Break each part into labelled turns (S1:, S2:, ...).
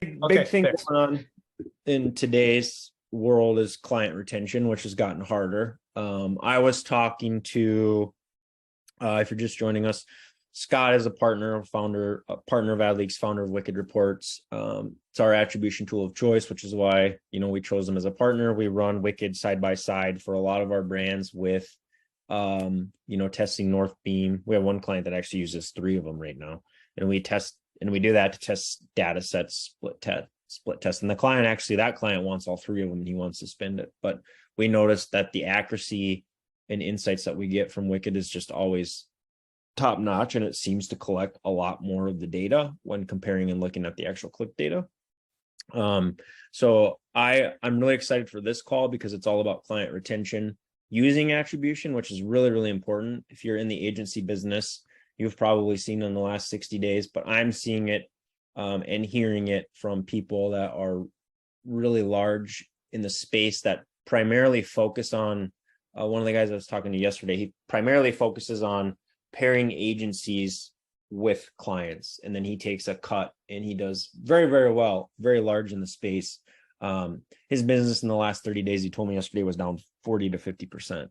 S1: Big
S2: Okay,
S1: thing
S2: fixed.
S1: going on in today's world is client retention, which has gotten harder. I was talking to, if you're just joining us, Scott is a partner of AdLeaks, founder of Wicked Reports. It's our attribution tool of choice, which is why, we chose them as a partner. We run Wicked side by side for a lot of our brands with, testing North Beam. We have one client that actually uses 3 of them right now. And we do that to test data sets, split test. And that client wants all 3 of them and he wants to spend it. But we noticed that the accuracy and insights that we get from Wicked is just always top notch, and it seems to collect a lot more of the data when comparing and looking at the actual click data. So I'm really excited for this call because it's all about client retention using attribution, which is really, really important. If you're in the agency business, you've probably seen in the last 60 days, but I'm seeing it and hearing it from people that are really large in the space that primarily focus on, one of the guys I was talking to yesterday, he primarily focuses on pairing agencies with clients, and then he takes a cut and he does very, very well, very large in the space. His business in the last 30 days, he told me yesterday, was down 40 to 50%,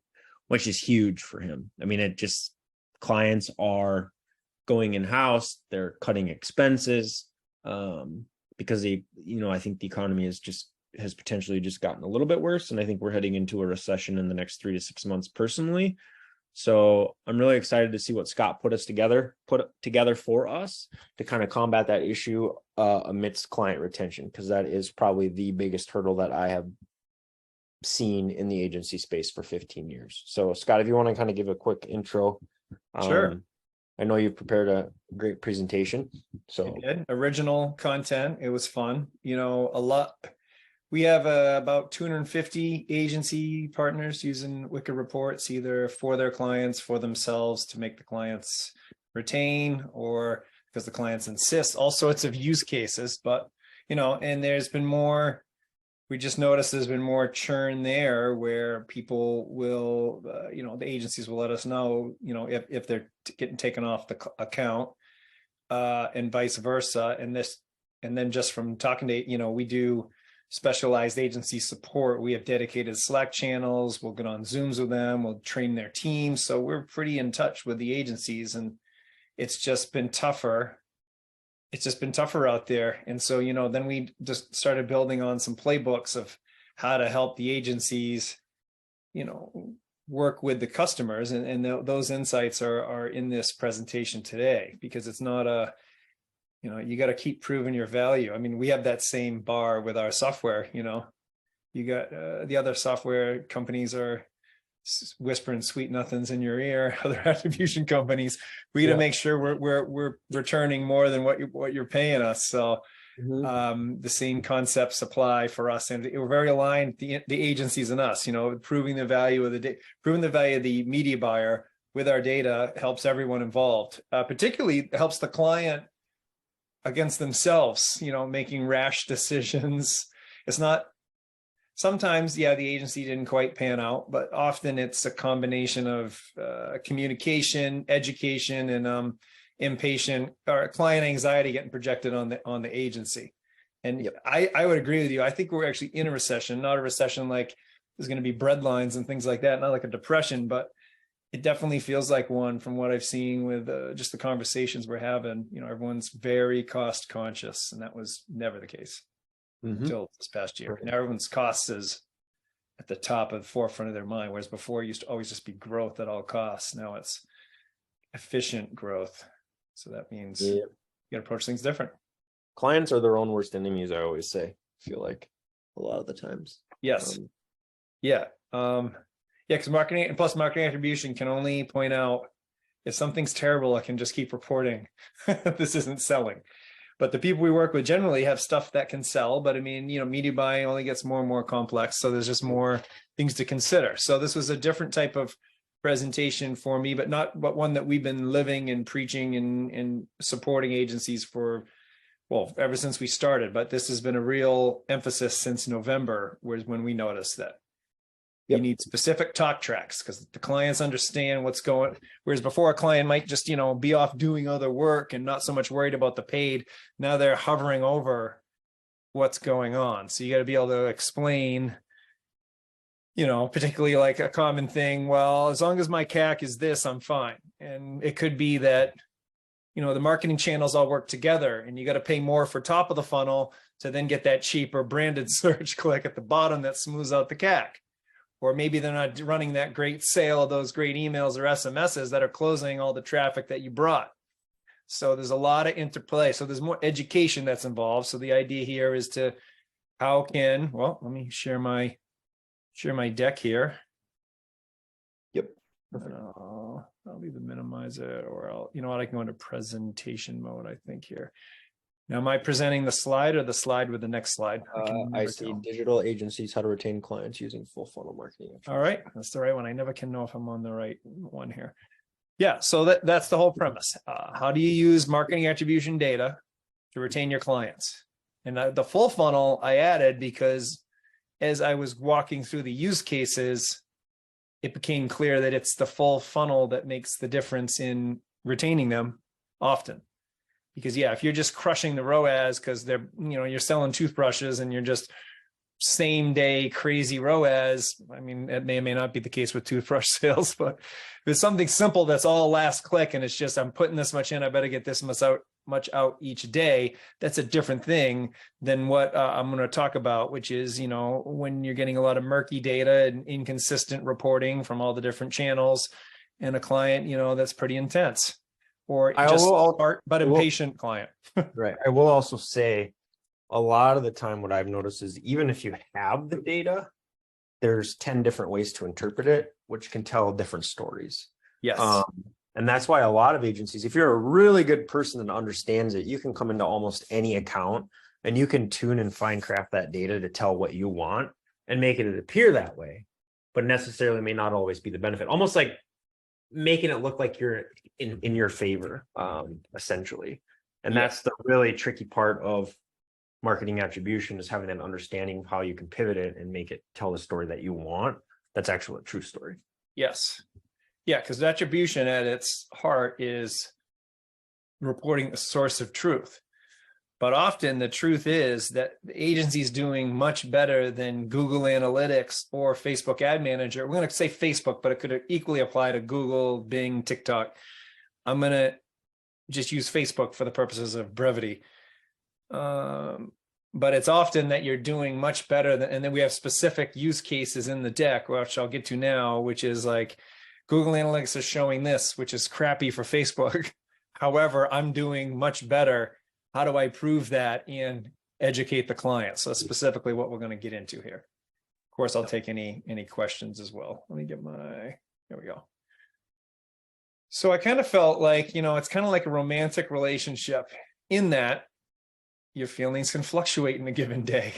S1: which is huge for him. I mean, clients are going in-house, they're cutting expenses because I think the economy has potentially just gotten a little bit worse. And I think we're heading into a recession in the next 3 to 6 months personally. So I'm really excited to see what Scott put together for us to kind of combat that issue amidst client retention, because that is probably the biggest hurdle that I have seen in the agency space for 15 years. So Scott, if you want to kind of give a quick intro.
S2: Sure.
S1: I know you've prepared a great presentation. So
S2: Original content. It was fun. A lot. We have about 250 agency partners using Wicked Reports, either for their clients, for themselves, to make the clients retain, or because the clients insist, all sorts of use cases. But, and we just noticed there's been more churn there where people will, the agencies will let us know, if they're getting taken off the account and vice versa. And then just from talking to, we do specialized agency support. We have dedicated Slack channels. We'll get on Zooms with them. We'll train their teams. So we're pretty in touch with the agencies, and it's just been tougher. It's just been tougher out there. And so, then we just started building on some playbooks of how to help the agencies, work with the customers. And those insights are in this presentation today, because it's not you got to keep proving your value. I mean, we have that same bar with our software. You got the other software companies are whispering sweet nothings in your ear. Other attribution companies, we got to make sure we're returning more than what you're paying us. So the same concepts apply for us, and we're very aligned. The agencies and us, proving the value of the media buyer with our data helps everyone involved. Particularly helps the client against themselves, making rash decisions. It's not, sometimes, the agency didn't quite pan out, but often it's a combination of communication, education, and impatient or client anxiety getting projected on the agency. And I would agree with you. I think we're actually in a recession, not a recession like there's going to be breadlines and things like that, not like a depression, but it definitely feels like one from what I've seen with just the conversations we're having. Everyone's very cost conscious, and that was never the case until this past year. Now everyone's costs is at the top of the forefront of their mind, whereas before it used to always just be growth at all costs. Now it's efficient growth. So that means you got to approach things different.
S1: Clients are their own worst enemies, I always say. I feel like a lot of the times.
S2: Yes. Because marketing attribution can only point out if something's terrible. I can just keep reporting this isn't selling. But the people we work with generally have stuff that can sell. But I mean, media buying only gets more and more complex. So there's just more things to consider. So this was a different type of presentation for me, but one that we've been living and preaching and supporting agencies for, ever since we started. But this has been a real emphasis since November, when we noticed that. You need specific talk tracks because the clients understand what's going. Whereas before, a client might just, be off doing other work and not so much worried about the paid. Now they're hovering over what's going on. So you got to be able to explain, particularly like a common thing. Well, as long as my CAC is this, I'm fine. And it could be that, the marketing channels all work together and you got to pay more for top of the funnel to then get that cheaper branded search click at the bottom that smooths out the CAC. Or maybe they're not running that great sale of those great emails or SMSs that are closing all the traffic that you brought. So there's a lot of interplay. So there's more education that's involved. So the idea here is to let me share my deck here.
S1: Yep.
S2: I'll either minimize it or I can go into presentation mode, I think here. Now, am I presenting the slide or the slide with the next slide?
S1: I see digital agencies, how to retain clients using full funnel marketing.
S2: All right, that's the right one. I never can know if I'm on the right one here. Yeah, so that's the whole premise. How do you use marketing attribution data to retain your clients? And the full funnel I added because as I was walking through the use cases, it became clear that it's the full funnel that makes the difference in retaining them often. Because if you're just crushing the ROAS because they're, you're selling toothbrushes and you're just same day crazy ROAS. I mean, it may or may not be the case with toothbrush sales, but if it's something simple that's all last click and it's just, I'm putting this much in, I better get this much out each day. That's a different thing than what I'm going to talk about, which is, when you're getting a lot of murky data and inconsistent reporting from all the different channels and a client, that's pretty intense. Or just smart but impatient client.
S1: Right. I will also say a lot of the time what I've noticed is even if you have the data, there's 10 different ways to interpret it, which can tell different stories.
S2: Yes.
S1: And that's why a lot of agencies, if you're a really good person that understands it, you can come into almost any account and you can tune and fine craft that data to tell what you want and make it appear that way, but necessarily may not always be the benefit. Almost like making it look like you're in your favor, essentially. And that's the really tricky part of marketing attribution, is having an understanding of how you can pivot it and make it tell the story that you want. That's actually a true story.
S2: Yes. Yeah, because attribution at its heart is reporting the source of truth. But often the truth is that the agency is doing much better than Google Analytics or Facebook Ad Manager. We're going to say Facebook, but it could equally apply to Google, Bing, TikTok. I'm going to just use Facebook for the purposes of brevity. But it's often that you're doing much better than, and then we have specific use cases in the deck, which I'll get to now, which is like Google Analytics is showing this, which is crappy for Facebook. However, I'm doing much better. How do I prove that and educate the client? So that's specifically what we're going to get into here. Of course, I'll take any questions as well. Let me get there we go. So I kind of felt like, it's kind of like a romantic relationship in that your feelings can fluctuate in a given day.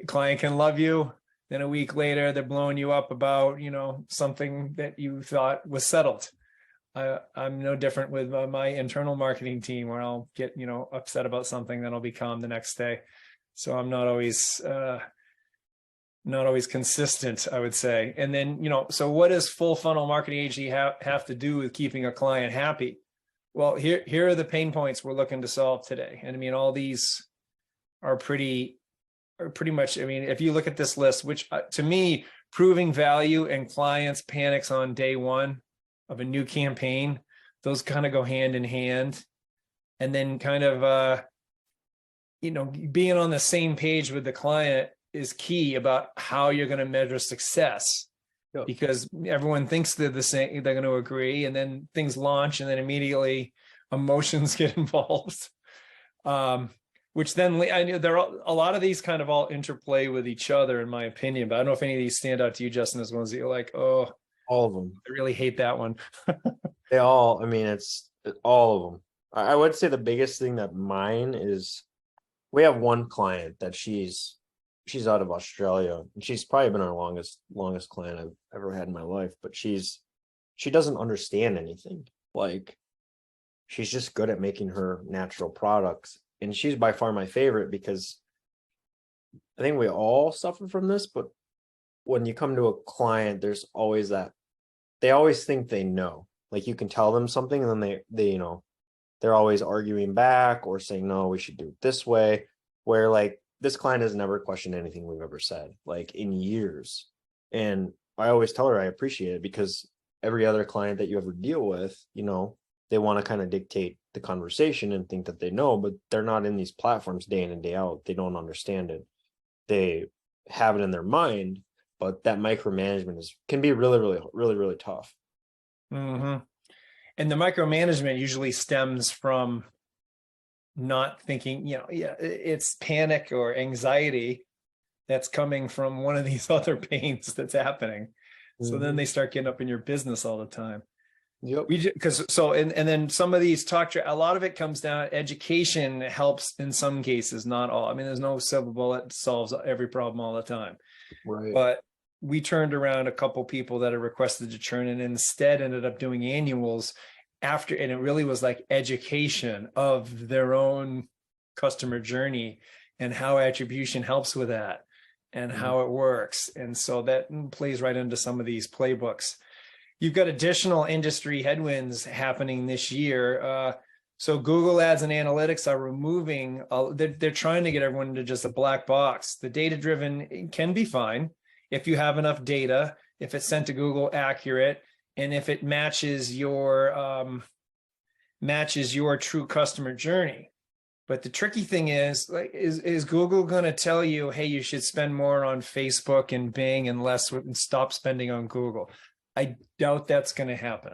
S2: Client can love you, then a week later, they're blowing you up about, something that you thought was settled. I'm no different with my internal marketing team, where I'll get, upset about something, then I'll be calm the next day. So I'm not always consistent, I would say. And then, so what does full funnel marketing agency have to do with keeping a client happy? Well, here are the pain points we're looking to solve today. And I mean, all these are pretty much, I mean, if you look at this list, which to me, proving value and clients panics on day one of a new campaign, those kind of go hand in hand. And then kind of, being on the same page with the client is key about how you're going to measure success. Yep. Because everyone thinks they're the same, they're going to agree, and then things launch and then immediately emotions get involved. Which then I know there are a lot of these kind of all interplay with each other, in my opinion, but I don't know if any of these stand out to you, Justin, as ones that you're like, oh,
S1: all of them. I
S2: really hate that one.
S1: They all, I mean, it's all of them. I would say the biggest thing that mine is, we have one client that she's out of Australia, and she's probably been our longest client I've ever had in my life, but she doesn't understand anything. Like, she's just good at making her natural products. And she's by far my favorite because I think we all suffer from this, but when you come to a client, there's always that, they always think they know. Like, you can tell them something and then they they're always arguing back or saying, no, we should do it this way. where like this client has never questioned anything we've ever said, like in years. And I always tell her I appreciate it, because every other client that you ever deal with, you know, they want to kind of dictate the conversation and think that they know, but they're not in these platforms day in and day out. They don't understand it. They have it in their mind, but that micromanagement can be really, really, really, really tough.
S2: Mm-hmm. And the micromanagement usually stems from not thinking, you know, yeah, it's panic or anxiety that's coming from one of these other pains that's happening. So then they start getting up in your business all the time.
S1: Yep.
S2: And then some of these a lot of it comes down, education helps in some cases, not all. I mean, there's no silver bullet that solves every problem all the time.
S1: Right.
S2: But we turned around a couple people that had requested to churn and instead ended up doing annuals after, and it really was like education of their own customer journey and how attribution helps with that and how it works. And so that plays right into some of these playbooks. You've got additional industry headwinds happening this year. So Google Ads and Analytics are removing, they're trying to get everyone into just a black box. The data-driven can be fine if you have enough data, if it's sent to Google accurate, and if it matches your true customer journey. But the tricky thing is, like, is Google going to tell you, hey, you should spend more on Facebook and Bing and stop spending on Google? I doubt that's going to happen.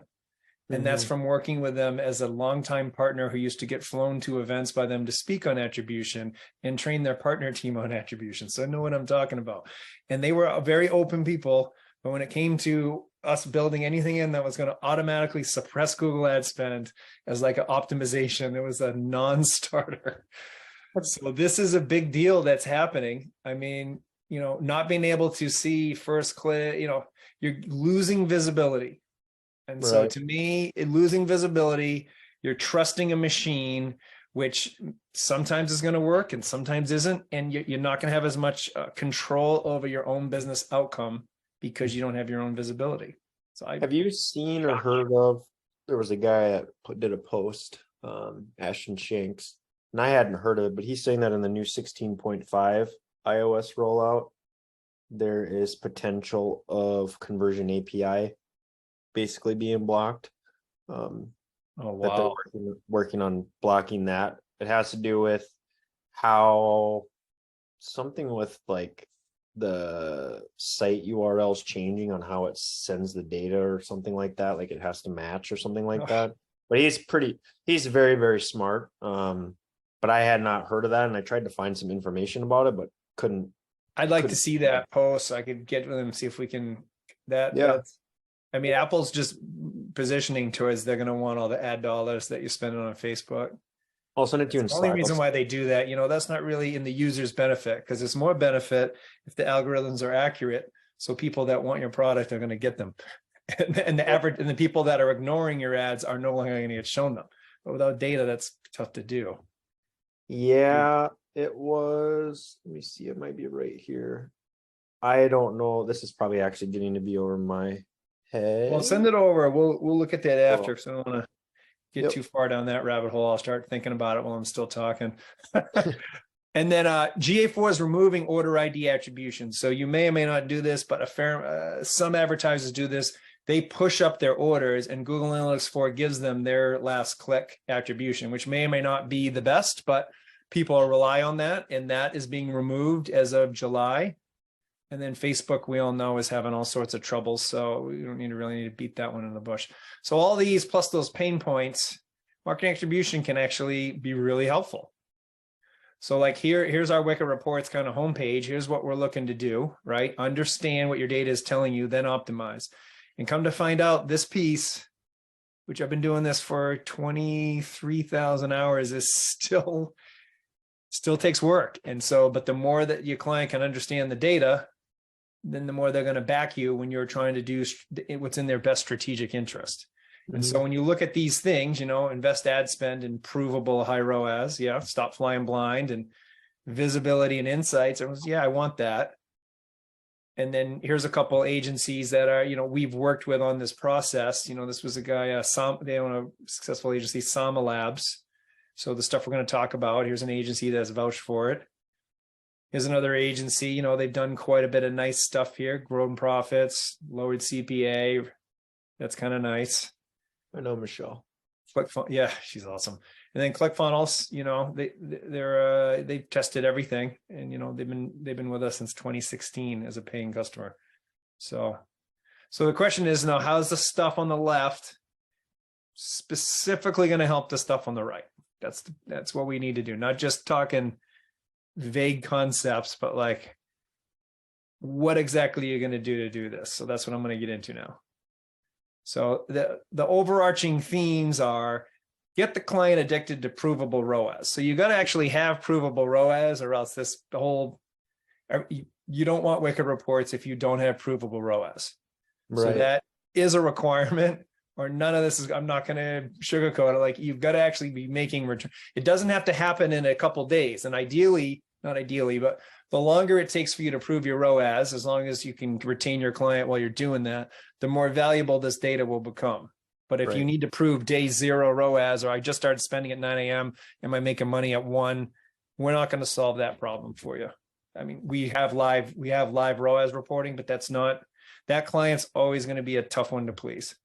S2: And that's from working with them as a longtime partner who used to get flown to events by them to speak on attribution and train their partner team on attribution. So I know what I'm talking about. And they were very open people. But when it came to us building anything in that was going to automatically suppress Google ad spend as like an optimization, it was a non-starter. So this is a big deal that's happening. I mean, you know, not being able to see first click, you know, you're losing visibility. And so to me, losing visibility, you're trusting a machine, which sometimes is going to work and sometimes isn't. And you're not going to have as much control over your own business outcome because you don't have your own visibility. So
S1: have you seen or heard of, there was a guy that did a post, Ashton Shanks, and I hadn't heard of it, but he's saying that in the new 16.5 iOS rollout, there is potential of conversion API basically being blocked.
S2: Oh, wow.
S1: That they're working on blocking that. It has to do with how something with like the site URLs changing on how it sends the data or something like that. Like it has to match or something like that. But he's very, very smart. But I had not heard of that, and I tried to find some information about it, but couldn't.
S2: I'd like to see that post so I could get with them and see if we can that's, I mean, Apple's just positioning towards they're going to want all the ad dollars that you're spending on Facebook.
S1: I'll send it to you in
S2: Slack. The only reason why they do that, you know, that's not really in the user's benefit, because it's more benefit if the algorithms are accurate. So people that want your product are going to get them. And the people that are ignoring your ads are no longer going to get shown them. But without data, that's tough to do.
S1: Yeah, it was. Let me see. It might be right here. I don't know. This is probably actually getting to be over my head.
S2: Well, send it over. We'll look at that after. So I don't want to get too far down that rabbit hole. I'll start thinking about it while I'm still talking. And then GA4 is removing order ID attribution. So you may or may not do this, but some advertisers do this. They push up their orders, and Google Analytics 4 gives them their last click attribution, which may or may not be the best, but people rely on that, and that is being removed as of July. And then Facebook, we all know, is having all sorts of troubles, so we don't really need to beat that one in the bush. So all these plus those pain points, marketing attribution can actually be really helpful. So like here's our Wicked Reports kind of homepage. Here's what we're looking to do, right? Understand what your data is telling you, then optimize. And come to find out, this piece, which I've been doing this for 23,000 hours, is still takes work. And so, but the more that your client can understand the data, then the more they're going to back you when you're trying to do what's in their best strategic interest. And so when you look at these things, you know, invest ad spend in provable high ROAS, stop flying blind, and visibility and insights. I want that. And then here's a couple agencies that are, you know, we've worked with on this process. You know, this was a guy, they own a successful agency, Sama Labs. So the stuff we're going to talk about, here's an agency that's vouched for it. Here's another agency, you know, they've done quite a bit of nice stuff here, grown profits, lowered CPA. That's kind of nice.
S3: I know Michelle.
S2: Yeah, she's awesome. And then ClickFunnels, you know, they've tested everything, and you know, they've been with us since 2016 as a paying customer. So the question is now, how's the stuff on the left specifically going to help the stuff on the right? That's what we need to do. Not just talking vague concepts, but like, what exactly are you going to do this? So that's what I'm going to get into now. So the overarching themes are: get the client addicted to provable ROAS. So you got to actually have provable ROAS, or else you don't want wicked reports if you don't have provable ROAS. Right. So that is a requirement, or none of this is, I'm not going to sugarcoat it. Like, you've got to actually be making return. It doesn't have to happen in a couple days. And ideally, not ideally, but the longer it takes for you to prove your ROAS, as long as you can retain your client while you're doing that, the more valuable this data will become. But if you need to prove day 0 ROAS, or I just started spending at 9 a.m. am I making money at 1, we're not going to solve that problem for you. I mean, we have live ROAS reporting, but that client's always going to be a tough one to please.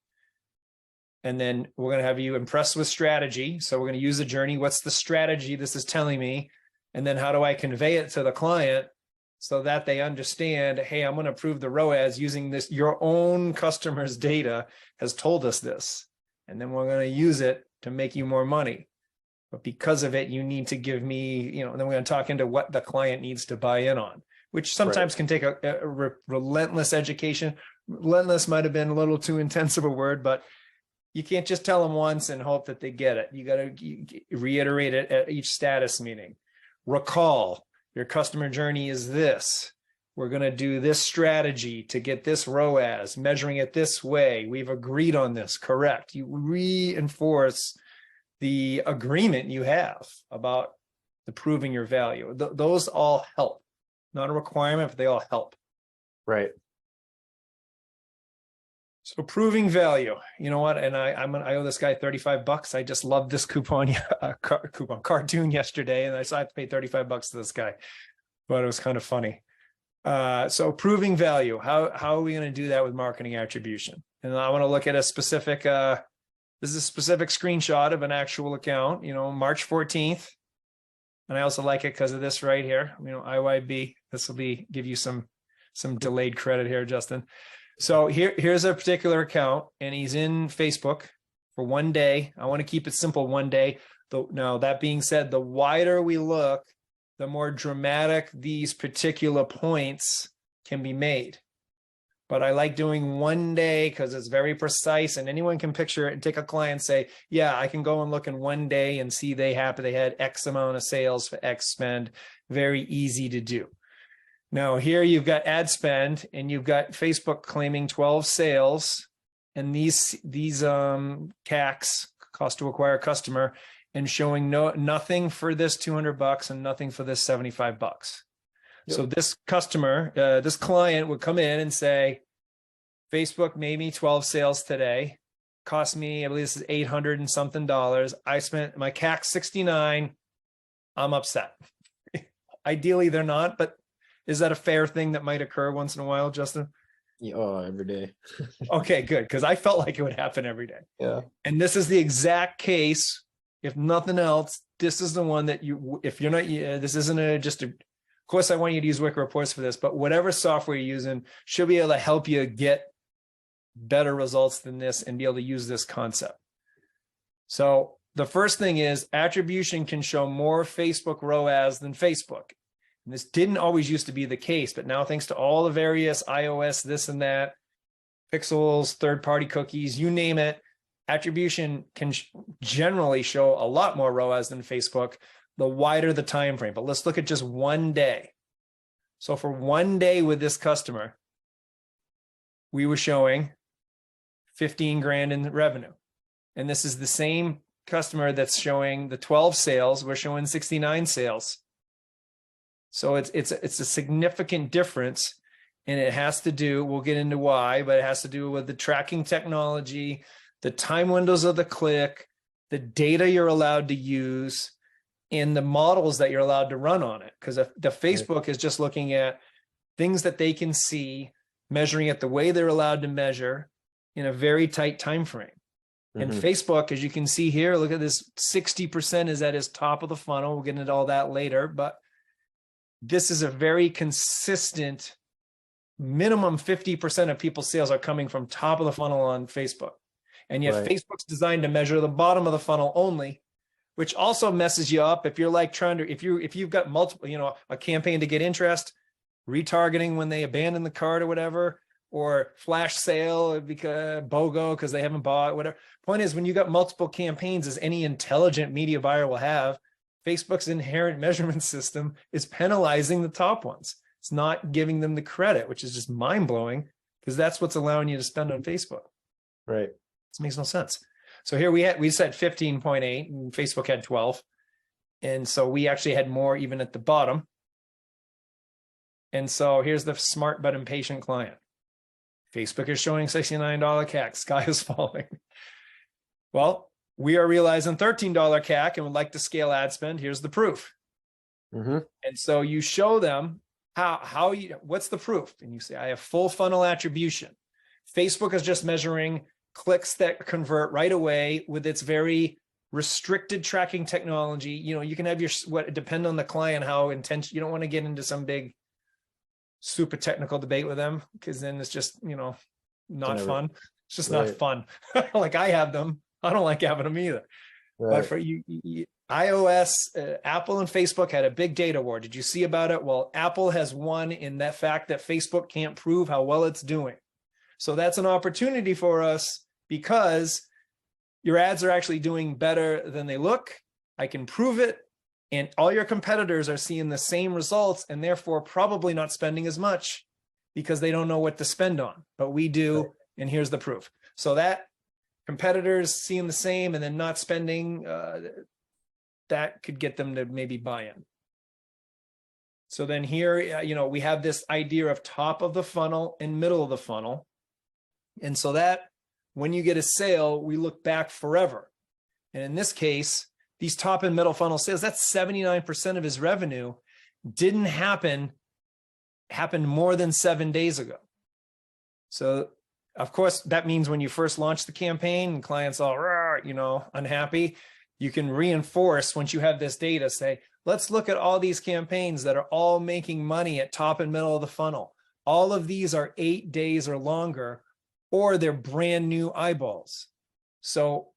S2: And then we're going to have you impressed with strategy. So we're going to use the journey. What's the strategy this is telling me? And then how do I convey it to the client so that they understand, hey, I'm going to prove the ROAS using this. Your own customer's data has told us this. And then we're going to use it to make you more money. But because of it, you need to give me, you know, and then we're going to talk into what the client needs to buy in on, which sometimes can take a relentless education. Relentless might have been a little too intense of a word, but you can't just tell them once and hope that they get it. You got to reiterate it at each status meeting. Recall, your customer journey is this. We're going to do this strategy to get this ROAS, measuring it this way. We've agreed on this, correct? You reinforce the agreement you have about the proving your value. Those all help. Not a requirement, but they all help.
S3: Right.
S2: So proving value, you know what? And I owe this guy $35. I just love this cartoon yesterday, and I have to pay $35 to this guy, but it was kind of funny. So proving value, how are we going to do that with marketing attribution? And I want to look at a specific, this is a specific screenshot of an actual account, you know, March 14th. And I also like it because of this right here, you know, IYB. This will give you some delayed credit here, Justin. So here's a particular account, and he's in Facebook for 1 day. I want to keep it simple, 1 day. Now, that being said, the wider we look, the more dramatic these particular points can be made. But I like doing 1 day because it's very precise, and anyone can picture it and take a client and say, yeah, I can go and look in 1 day and see they had X amount of sales for X spend. Very easy to do. Now here you've got ad spend, and you've got Facebook claiming 12 sales, and these CACs, cost to acquire customer, and showing nothing for this $200 and nothing for this $75. Yep. So this customer, this client would come in and say, Facebook made me 12 sales today, cost me, I believe this is $800 and something. I spent my CAC 69. I'm upset. Ideally, they're not, but is that a fair thing that might occur once in a while, Justin?
S3: Yeah, oh, every day.
S2: Okay, good. Because I felt like it would happen every day.
S3: Yeah.
S2: And this is the exact case. If nothing else, this is the one that if you're not, this isn't of course, I want you to use Wicked Reports for this, but whatever software you're using should be able to help you get better results than this and be able to use this concept. So the first thing is attribution can show more Facebook ROAS than Facebook. And this didn't always used to be the case, but now thanks to all the various iOS, this and that, pixels, third-party cookies, you name it, attribution can generally show a lot more ROAS than Facebook, the wider the time frame. But let's look at just 1 day. So for 1 day with this customer, we were showing 15 grand in revenue. And this is the same customer that's showing the 12 sales. We're showing 69 sales. So it's a significant difference, and it has to do, we'll get into why, but it has to do with the tracking technology, the time windows of the click, the data you're allowed to use, and the models that you're allowed to run on it. Because the Facebook is just looking at things that they can see, measuring it the way they're allowed to measure in a very tight time frame. And Facebook, as you can see here, look at this, 60% is at his top of the funnel. We'll get into all that later, but this is a very consistent minimum. 50% of people's sales are coming from top of the funnel on Facebook. And yet Facebook's designed to measure the bottom of the funnel only, which also messes you up. If you're like trying to, if you've got multiple, you know, a campaign to get interest, retargeting when they abandon the cart or whatever, or flash sale because BOGO because they haven't bought, whatever. Point is, when you got multiple campaigns, as any intelligent media buyer will have, Facebook's inherent measurement system is penalizing the top ones. It's not giving them the credit, which is just mind-blowing, because that's what's allowing you to spend on Facebook.
S3: Right.
S2: This makes no sense. So here we said 15.8 and Facebook had 12. And so we actually had more even at the bottom. And so here's the smart but impatient client. Facebook is showing $69 CAC. Sky is falling. Well, we are realizing $13 CAC and would like to scale ad spend. Here's the proof. And so you show them what's the proof? And you say, I have full funnel attribution. Facebook is just measuring clicks that convert right away with its very restricted tracking technology. You know, you can have depend on the client, how intense. You don't want to get into some big super technical debate with them, because then it's just, you know, not fun. It's just not fun. Like I have them. I don't like having them either. But for you, iOS, Apple and Facebook had a big data war. Did you see about it? Well, Apple has won in that fact that Facebook can't prove how well it's doing. So that's an opportunity for us, because your ads are actually doing better than they look. I can prove it. And all your competitors are seeing the same results and therefore probably not spending as much because they don't know what to spend on, but we do. And here's the proof. So that competitors seeing the same and then not spending, that could get them to maybe buy in. So then here, you know, we have this idea of top of the funnel and middle of the funnel. And so that when you get a sale, we look back forever. And in this case, these top and middle funnel sales, that's 79% of his revenue, happened more than 7 days ago. So of course, that means when you first launch the campaign and clients all, you know, unhappy, you can reinforce once you have this data, say, let's look at all these campaigns that are all making money at top and middle of the funnel. All of these are 8 days or longer, or they're brand new eyeballs. So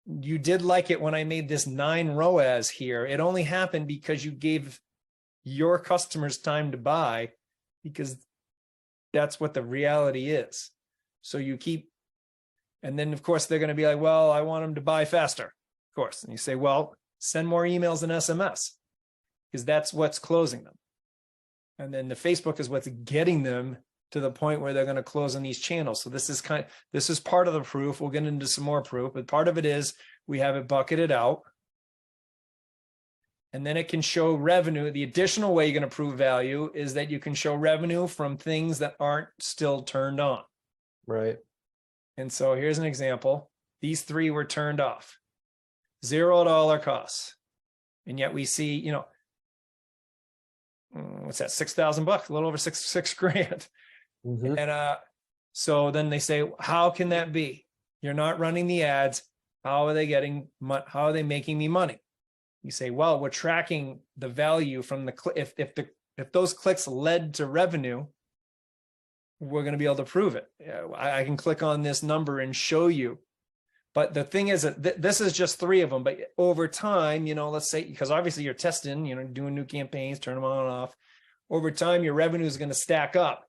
S2: you did like it when I made this 9 ROAS here. It only happened because you gave your customers time to buy, because that's what the reality is. So you keep, and then of course they're going to be like, well, I want them to buy faster, of course. And you say, well, send more emails and SMS, because that's what's closing them. And then the Facebook is what's getting them to the point where they're going to close on these channels. So this is part of the proof. We'll get into some more proof, but part of it is we have it bucketed out. And then it can show revenue. The additional way you're going to prove value is that you can show revenue from things that aren't still turned on.
S3: Right.
S2: And so here's an example. These 3 were turned off. $0 costs. And yet we see, you know, what's that? $6,000, a little over six grand. And so then they say, how can that be? You're not running the ads. How are they making me money? You say, well, we're tracking the value from the if those clicks led to revenue, we're going to be able to prove it. I can click on this number and show you. But the thing is that this is just 3 of them. But over time, you know, let's say, because obviously you're testing, you know, doing new campaigns, turn them on and off. Over time, your revenue is going to stack up.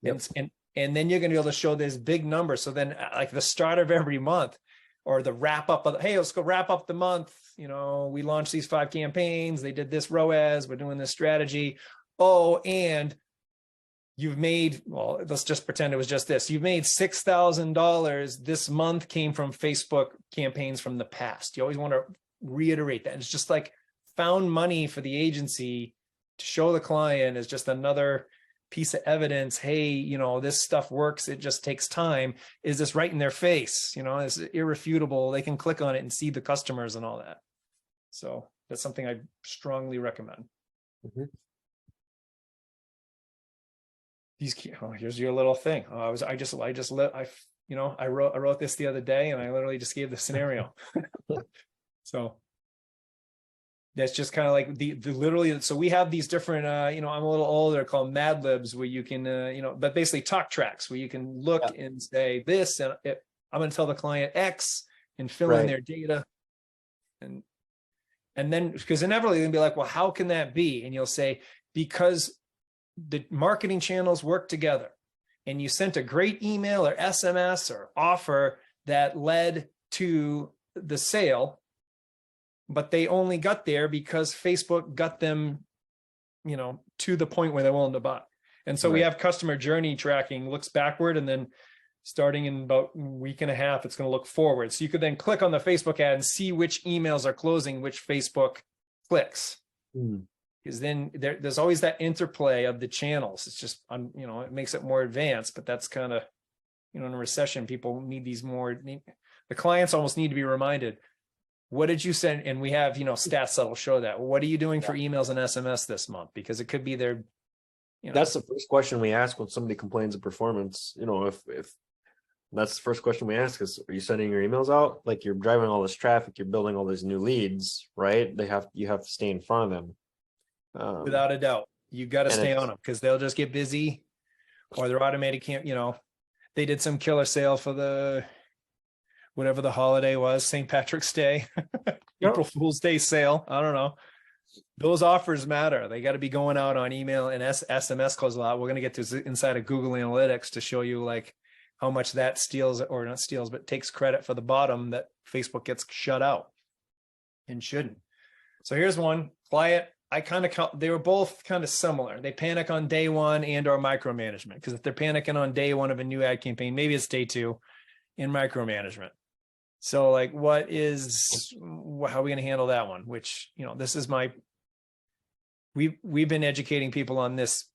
S2: And then you're going to be able to show this big number. So then like the start of every month, or the wrap up of, hey, let's go wrap up the month. You know, we launched these 5 campaigns. They did this ROAS. We're doing this strategy. Oh, and you've made, well, let's just pretend it was just this. You've made $6,000 this month came from Facebook campaigns from the past. You always want to reiterate that. It's just like found money for the agency to show the client is just another piece of evidence. Hey, you know, this stuff works. It just takes time. Is this right in their face? You know, it's irrefutable. They can click on it and see the customers and all that. So That's something I strongly recommend.
S3: Mhm.
S2: Here's your little thing. I wrote this the other day, and I literally just gave the scenario. So that's just kind of like the literally. So we have these different, I'm a little older, called Mad Libs, where you can, but basically talk tracks where you can look and say this, and I'm going to tell the client X and fill in their data. And then, because inevitably they'll be like, well, how can that be? And you'll say, because the marketing channels work together, and you sent a great email or SMS or offer that led to the sale, but they only got there because Facebook got them, to the point where they're willing to buy. And so we have customer journey tracking, looks backward, and then starting in about a week and a half, it's going to look forward. So you could then click on the Facebook ad and see which emails are closing, which Facebook clicks. Because then there's always that interplay of the channels. It's just, it makes it more advanced, but that's kind of, in a recession, people need the clients almost need to be reminded, what did you send? And we have, stats that'll show that. What are you doing for emails and SMS this month? Because it could be their,
S3: That's the first question we ask when somebody complains of performance. If that's the first question we ask is, are you sending your emails out? Like, you're driving all this traffic, you're building all these new leads, right? You have to stay in front of them.
S2: Without a doubt, you got to stay on them, because they'll just get busy, or their automated they did some killer sale for whatever the holiday was, St. Patrick's Day, April Fool's Day sale. I don't know. Those offers matter. They got to be going out on email and SMS calls a lot. We're going to get to inside of Google Analytics to show you like how much that steals, or not steals, but takes credit for the bottom that Facebook gets shut out and shouldn't. So here's one client. They were both kind of similar. They panic on day one and or micromanagement, because if they're panicking on day one of a new ad campaign, maybe it's day two in micromanagement. So like, how are we going to handle that one? Which, this is we've been educating people on this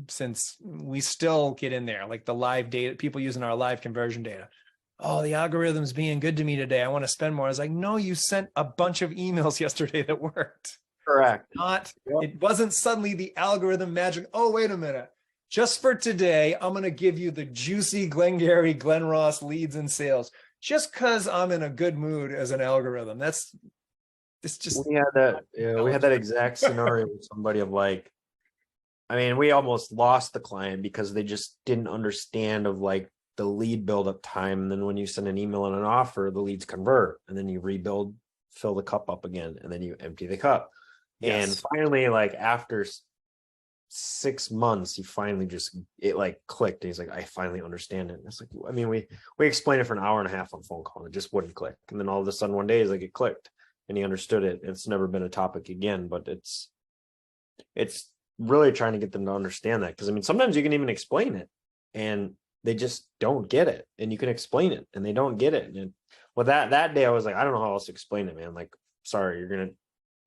S2: since we still get in there, like the live data, people using our live conversion data. Oh, the algorithm's being good to me today, I want to spend more. I was like, no, you sent a bunch of emails yesterday that worked.
S3: Correct.
S2: It wasn't suddenly the algorithm magic. Oh, wait a minute. Just for today, I'm going to give you the juicy Glengarry, Glen Ross leads and sales, just because I'm in a good mood as an algorithm.
S3: We had that exact scenario with somebody of like, we almost lost the client because they just didn't understand of like the lead buildup time. And then when you send an email and an offer, the leads convert, and then you rebuild, fill the cup up again, and then you empty the cup. Yes. And finally, like after 6 months, he finally it like clicked. And he's like, I finally understand it. And it's like, we explained it for an hour and a half on phone call, and it just wouldn't click. And then all of a sudden one day he's like, it clicked and he understood it. It's never been a topic again, but it's really trying to get them to understand that. Because sometimes you can even explain it and they just don't get it, and you can explain it and they don't get it. And that day I was like, I don't know how else to explain it, man. Like, sorry, you're gonna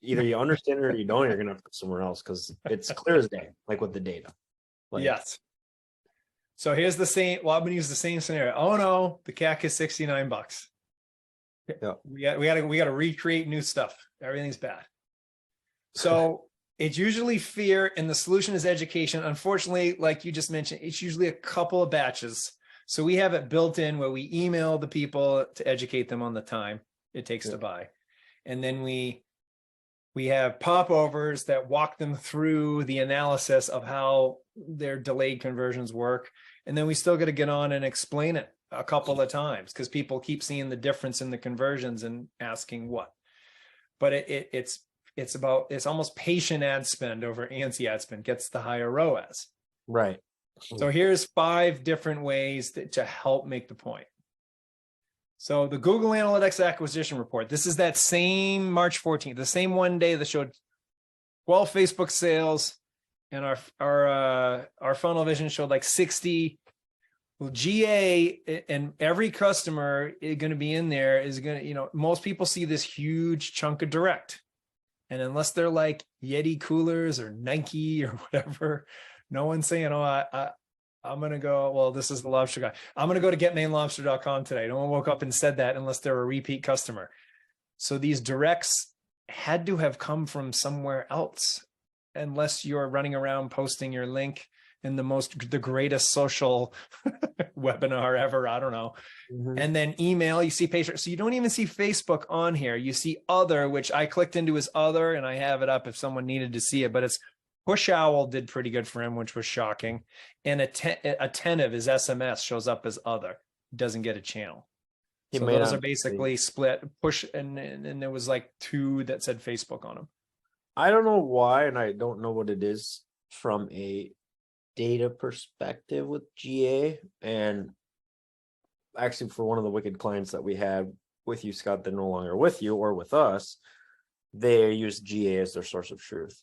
S3: either you understand it or you don't. You're gonna have to go somewhere else, because it's clear as day, like with the data. Like,
S2: yes. So here's the same. Well, I'm gonna use the same scenario. Oh no, the CAC is $69.
S3: Yeah.
S2: We got to recreate new stuff. Everything's bad. So it's usually fear, and the solution is education. Unfortunately, like you just mentioned, it's usually a couple of batches. So we have it built in where we email the people to educate them on the time it takes to buy. And then we have popovers that walk them through the analysis of how their delayed conversions work. And then we still got to get on and explain it a couple of times, because people keep seeing the difference in the conversions and asking what. But it's almost patient ad spend over antsy ad spend gets the higher ROAS.
S3: Right.
S2: So here's 5 different ways to help make the point. So the Google Analytics acquisition report, this is that same March 14th, the same one day that showed 12 Facebook sales, and our funnel vision showed like 60. Well, GA and every customer is going to be in there is going to, most people see this huge chunk of direct. And unless they're like Yeti coolers or Nike or whatever, no one's saying, I'm going to go, well, this is the lobster guy. I'm going to go to getmainelobster.com today. No one woke up and said that unless they're a repeat customer. So these directs had to have come from somewhere else, unless you're running around posting your link in the greatest social webinar ever. I don't know. And then email, you see page. So you don't even see Facebook on here. You see other, which I clicked into as other, and I have it up if someone needed to see it, but it's Push Owl did pretty good for him, which was shocking. And Attentive, his SMS, shows up as other. Doesn't get a channel. So those are basically split. Push, and there was like 2 that said Facebook on them.
S3: I don't know why, and I don't know what it is from a data perspective with GA. And actually, for one of the wicked clients that we had with you, Scott, they're no longer with you or with us, they use GA as their source of truth.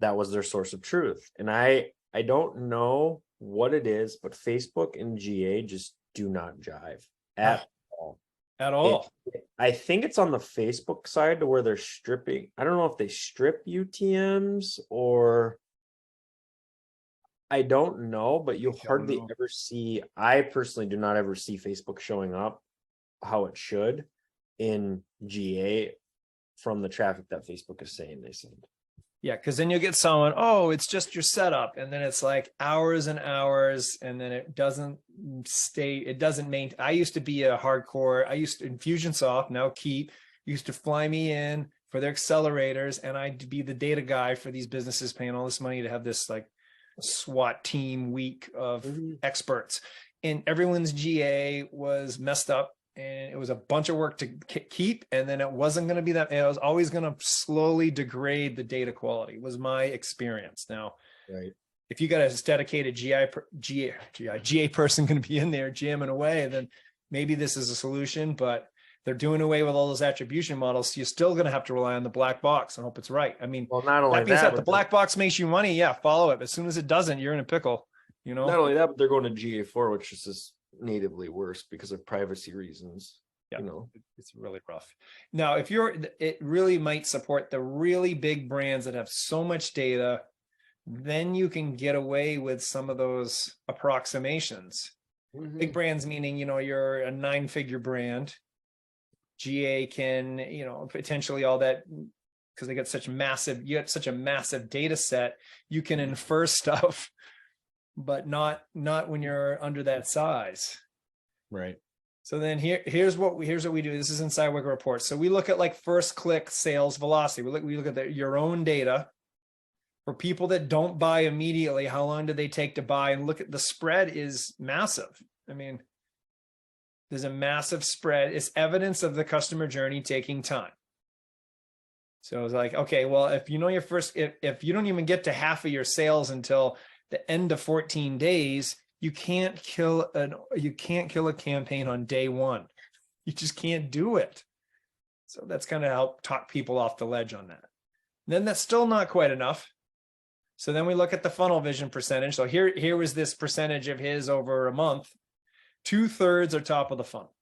S3: That was their source of truth. And I don't know what it is, but Facebook and GA just do not jive at all.
S2: At all.
S3: I think it's on the Facebook side to where they're stripping. I don't know if they strip UTMs or I don't know, but you hardly ever see, I personally do not ever see Facebook showing up how it should in GA from the traffic that Facebook is saying they send.
S2: Yeah, because then you'll get someone, oh, it's just your setup. And then it's like hours and hours, and then it doesn't stay, it doesn't maintain. I used to be a hardcore, I used to, Infusionsoft, now Keep, used to fly me in for their accelerators, and I'd be the data guy for these businesses paying all this money to have this like SWAT team week of experts. And everyone's GA was messed up. And it was a bunch of work to keep, and then it wasn't going to be that. It was always going to slowly degrade the data quality. Was my experience. Now,
S3: right,
S2: if you got a dedicated GA person going to be in there jamming away, then maybe this is a solution. But they're doing away with all those attribution models. So you're still going to have to rely on the black box and hope it's right. I mean,
S3: well, not only
S2: that being said, the black box makes you money. Yeah, follow it. But as soon as it doesn't, you're in a pickle. You know.
S3: Not only that, but they're going to GA4, which is just natively worse because of privacy reasons.
S2: Yeah,
S3: you know,
S2: it's really rough. Now, if it really might support the really big brands that have so much data, then you can get away with some of those approximations. Big brands meaning, you're a 9-figure brand. GA can, potentially all that, because they got such such a massive data set, you can infer stuff, but not when you're under that size.
S3: Right.
S2: So then here's what we do. This is inside Wiggle Report. So we look at like first click sales velocity. We look at your own data for people that don't buy immediately. How long do they take to buy? And look at the spread is massive. I mean, there's a massive spread. It's evidence of the customer journey taking time. So it's like, okay, well, if you know your if you don't even get to half of your sales until the end of 14 days, you can't kill a campaign on day one. You just can't do it. So that's kind of help talk people off the ledge on that. And then that's still not quite enough. So then we look at the funnel vision percentage. So here was this percentage of his over a month. 2/3 are top of the funnel.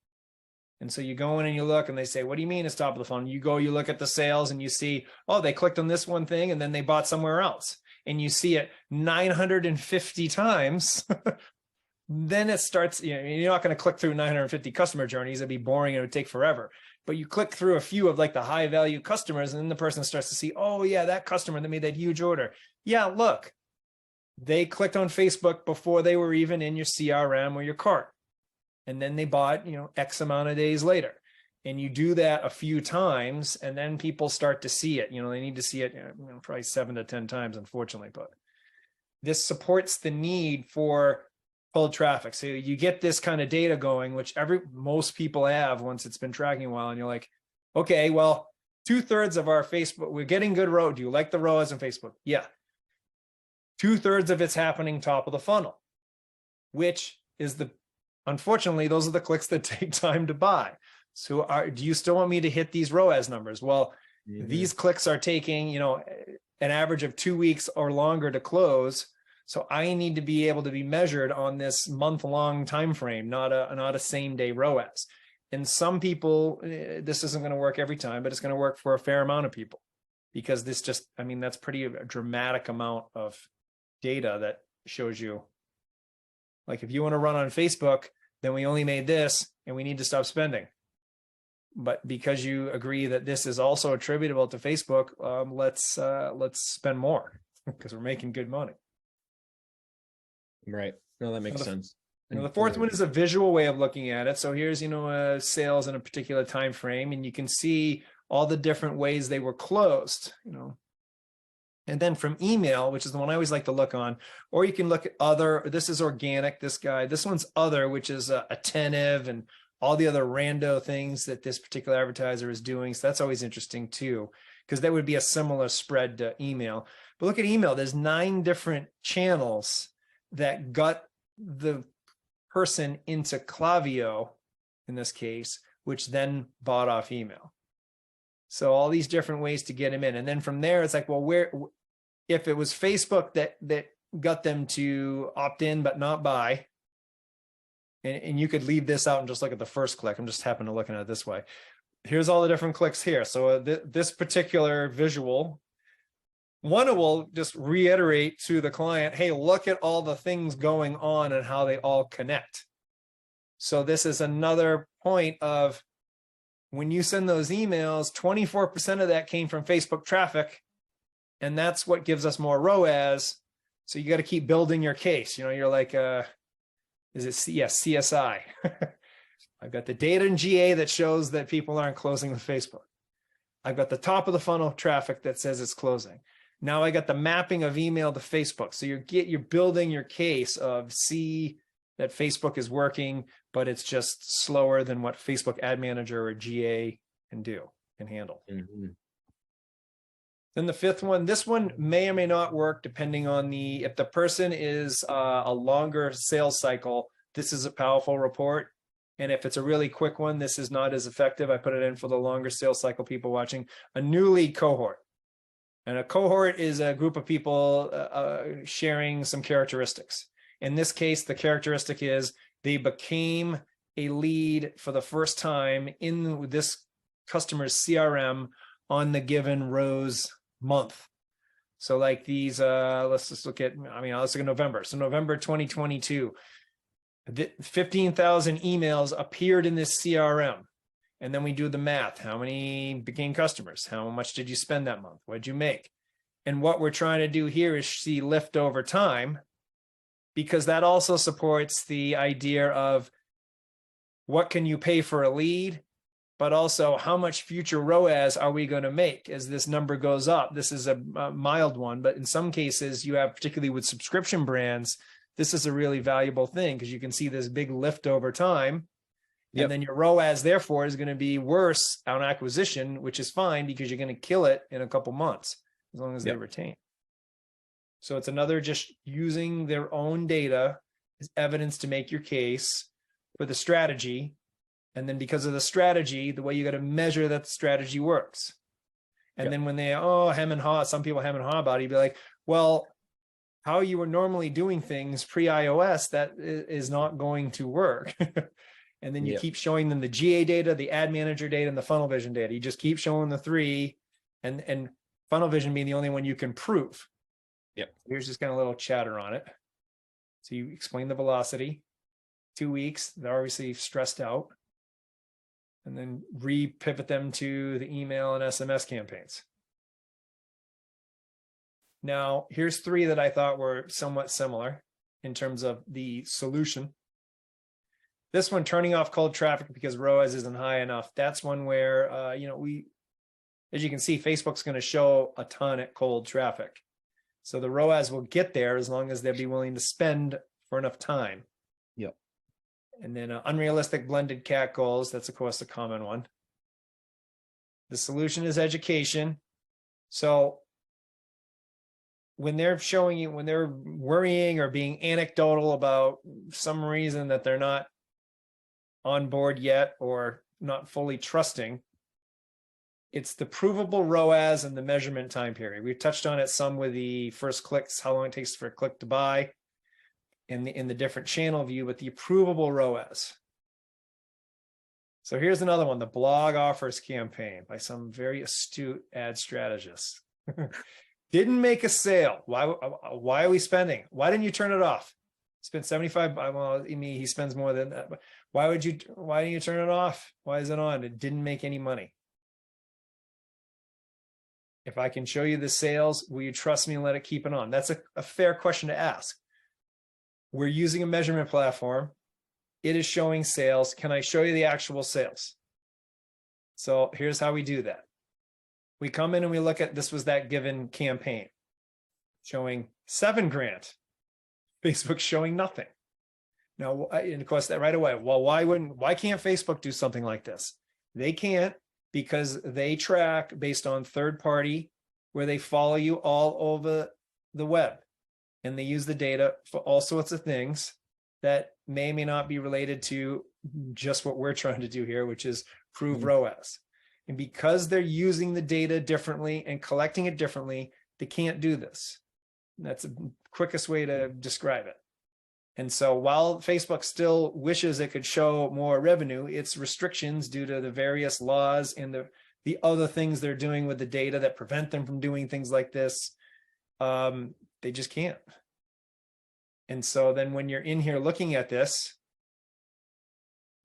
S2: And so you go in and you look and they say, what do you mean it's top of the funnel? You go, you look at the sales and you see, oh, they clicked on this one thing and then they bought somewhere else. And you see it 950 times, then it starts, you're not going to click through 950 customer journeys. It'd be boring. It would take forever. But you click through a few of like the high value customers, and then the person starts to see, oh yeah, that customer that made that huge order. Yeah, look, they clicked on Facebook before they were even in your CRM or your cart. And then they bought, X amount of days later. And you do that a few times, and then people start to see it. They need to see it probably 7 to 10 times, unfortunately. But this supports the need for cold traffic. So you get this kind of data going, which most people have once it's been tracking a while. And you're like, okay, well, 2/3 of our Facebook, we're getting good ROAS. Do you like the ROAS on Facebook? Yeah. 2/3 of it's happening top of the funnel, which is unfortunately, those are the clicks that take time to buy. So do you still want me to hit these ROAS numbers? Well, these clicks are taking, an average of 2 weeks or longer to close. So I need to be able to be measured on this month-long time frame, not a same-day ROAS. And some people, this isn't going to work every time, but it's going to work for a fair amount of people, because that's pretty dramatic amount of data that shows you. Like if you want to run on Facebook, then we only made this and we need to stop spending. but because you agree that this is also attributable to Facebook, let's spend more because we're making good money.
S1: Right. No, that makes sense.
S2: The fourth one is a visual way of looking at it. So here's, sales in a particular time frame, and you can see all the different ways they were closed, And then from email, which is the one I always like to look on, or you can look at other. This is organic, this guy. This one's other, which is attentive and all the other rando things that this particular advertiser is doing. So that's always interesting too, because that would be a similar spread to email. But look at email. There's 9 different channels that got the person into Klaviyo in this case, which then bought off email. So all these different ways to get him in. And then from there, it's like, well, if it was Facebook that got them to opt in but not buy, and you could leave this out and just look at the first click. I'm just happening to looking at it this way. Here's all the different clicks here. So this particular visual, one, it will just reiterate to the client, hey, look at all the things going on and how they all connect. So this is another point of when you send those emails, 24% of that came from Facebook traffic, and that's what gives us more ROAS. So you got to keep building your case. You're like, CSI. I've got the data in GA that shows that people aren't closing with Facebook. I've got the top of the funnel traffic that says it's closing. Now I got the mapping of email to Facebook. So you're building your case of see that Facebook is working, but it's just slower than what Facebook Ad Manager or GA can handle.
S1: Mm-hmm.
S2: Then the fifth one, this one may or may not work depending on if the person is a longer sales cycle, this is a powerful report. And if it's a really quick one, this is not as effective. I put it in for the longer sales cycle people watching. A new lead cohort. And a cohort is a group of people sharing some characteristics. In this case, the characteristic is they became a lead for the first time in this customer's CRM on the given ROAS month. So like these, let's look at November. So November 2022, 15,000 emails appeared in this CRM. And then we do the math. How many became customers? How much did you spend that month? What did you make? And what we're trying to do here is see lift over time, because that also supports the idea of what can you pay for a lead, but also how much future ROAS are we going to make as this number goes up. This is a mild one, but in some cases you have, particularly with subscription brands, this is a really valuable thing because you can see this big lift over time. Yep. And then your ROAS therefore is going to be worse on acquisition, which is fine because you're going to kill it in a couple months as long as they retain. So it's another just using their own data as evidence to make your case for the strategy. And then because of the strategy, the way you got to measure that the strategy works. And then when they, hem and haw, some people hem and haw about it, you'd be like, well, how you were normally doing things pre-iOS, that is not going to work. And then you keep showing them the GA data, the Ad Manager data, and the Funnel Vision data. You just keep showing the three, and Funnel Vision being the only one you can prove. Here's just kind of a little chatter on it. So you explain the velocity. 2 weeks, they're obviously stressed out. And then re-pivot them to the email and SMS campaigns. Now, here's 3 that I thought were somewhat similar in terms of the solution. This one, turning off cold traffic because ROAS isn't high enough. That's one where, as you can see, Facebook's going to show a ton at cold traffic. So the ROAS will get there as long as they'll be willing to spend for enough time.
S1: Yep.
S2: And then unrealistic blended CAC goals. That's, of course, a common one. The solution is education. So when they're showing you, when they're worrying or being anecdotal about some reason that they're not on board yet or not fully trusting, it's the provable ROAS and the measurement time period. We've touched on it some with the first clicks, how long it takes for a click to buy in the different channel view, but the provable ROAS. So here's another one, the blog offers campaign by some very astute ad strategist. Didn't make a sale. Why are we spending? Why didn't you turn it off? Spent 75. Well, I mean, he spends more than that. But why didn't you turn it off? Why is it on? It didn't make any money. If I can show you the sales, will you trust me and let it keep it on? That's a fair question to ask. We're using a measurement platform. It is showing sales. Can I show you the actual sales? So here's how we do that. We come in and we look at, this was that given campaign showing $7,000. Facebook showing nothing. Now, and of course, that right away, well, why can't Facebook do something like this? They can't, because they track based on third party, where they follow you all over the web. And they use the data for all sorts of things that may or may not be related to just what we're trying to do here, which is prove ROAS. And because they're using the data differently and collecting it differently, they can't do this. And that's the quickest way to describe it. And so while Facebook still wishes it could show more revenue, its restrictions due to the various laws and the other things they're doing with the data that prevent them from doing things like this, they just can't. And so then when you're in here looking at this,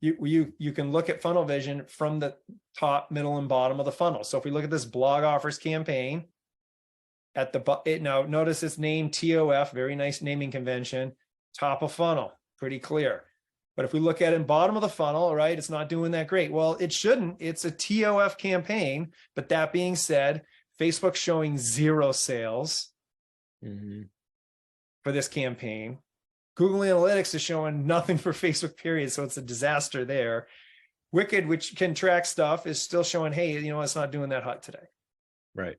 S2: you can look at funnel vision from the top, middle, and bottom of the funnel. So if we look at this blog offers campaign, at the now notice it's named TOF, very nice naming convention. Top of funnel, pretty clear. But if we look at it in bottom of the funnel, right, it's not doing that great. Well, it shouldn't. It's a TOF campaign. But that being said, Facebook's showing 0 sales for this campaign. Google Analytics is showing nothing for Facebook, period. So it's a disaster there. Wicked, which can track stuff, is still showing, hey, you know, it's not doing that hot today.
S1: Right.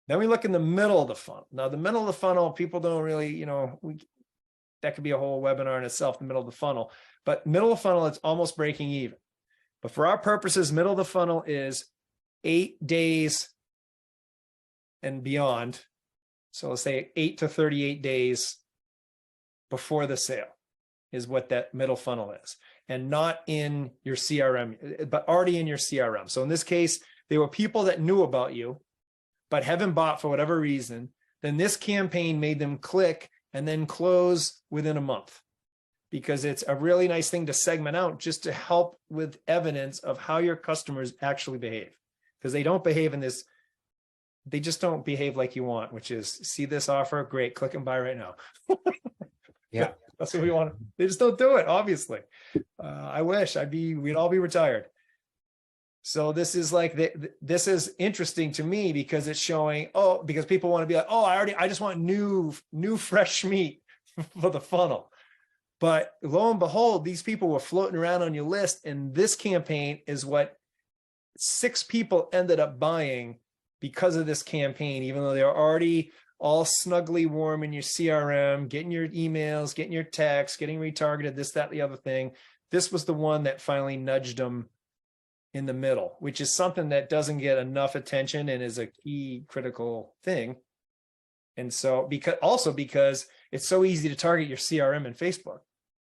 S2: Then we look in the middle of the funnel. Now, the middle of the funnel, people don't really, you know, that could be a whole webinar in itself, the middle of the funnel. But middle of the funnel, it's almost breaking even. But for our purposes, middle of the funnel is 8 days and beyond. So let's say 8 to 38 days before the sale is what that middle funnel is. And not in your CRM, but already in your CRM. So in this case, they were people that knew about you, but haven't bought for whatever reason. Then this campaign made them click and then close within a month, because it's a really nice thing to segment out just to help with evidence of how your customers actually behave. Because they don't behave in this, they just don't behave like you want, which is see this offer, great, click and buy right now.
S3: Yeah,
S2: that's what we want. They just don't do it, obviously. I wish we'd all be retired. So this is like, this is interesting to me because it's showing, because people want to be like, I just want new fresh meat for the funnel. But lo and behold, these people were floating around on your list. And this campaign is what 6 people ended up buying because of this campaign, even though they're already all snugly warm in your CRM, getting your emails, getting your texts, getting retargeted, this, that, the other thing. This was the one that finally nudged them in the middle, which is something that doesn't get enough attention and is a key critical thing. And so because it's so easy to target your CRM and Facebook,